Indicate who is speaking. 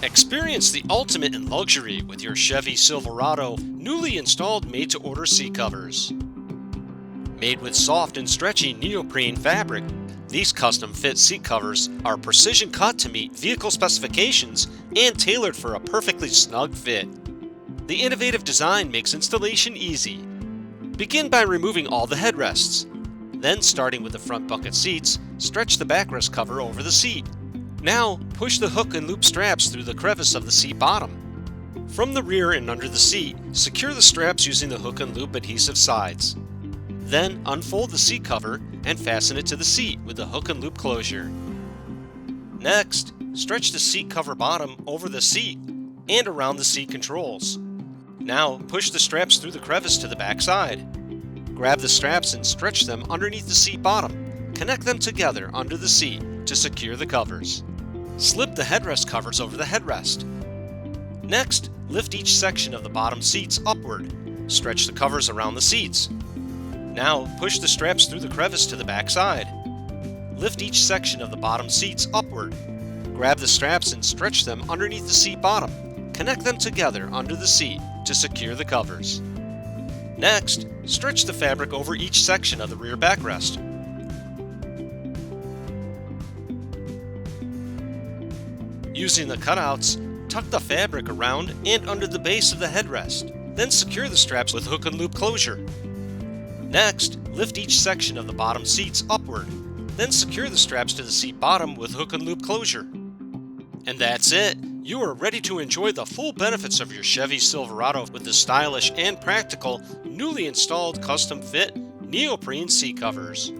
Speaker 1: Experience the ultimate in luxury with your Chevy Silverado newly installed made-to-order seat covers. Made with soft and stretchy neoprene fabric, these custom-fit seat covers are precision cut to meet vehicle specifications and tailored for a perfectly snug fit. The innovative design makes installation easy. Begin by removing all the headrests. Then, starting with the front bucket seats, stretch the backrest cover over the seat. Now, push the hook and loop straps through the crevice of the seat bottom. From the rear and under the seat, secure the straps using the hook and loop adhesive sides. Then, unfold the seat cover and fasten it to the seat with the hook and loop closure. Next, stretch the seat cover bottom over the seat and around the seat controls. Now, push the straps through the crevice to the back side. Grab the straps and stretch them underneath the seat bottom. Connect them together under the seat to secure the covers. Slip the headrest covers over the headrest. Next, lift each section of the bottom seats upward. Stretch the covers around the seats. Now, push the straps through the crevice to the back side. Lift each section of the bottom seats upward. Grab the straps and stretch them underneath the seat bottom. Connect them together under the seat to secure the covers. Next, stretch the fabric over each section of the rear backrest. Using the cutouts, tuck the fabric around and under the base of the headrest. Then secure the straps with hook and loop closure. Next, lift each section of the bottom seats upward. Then secure the straps to the seat bottom with hook and loop closure. And that's it! You are ready to enjoy the full benefits of your Chevy Silverado with the stylish and practical, newly installed custom-fit neoprene seat covers.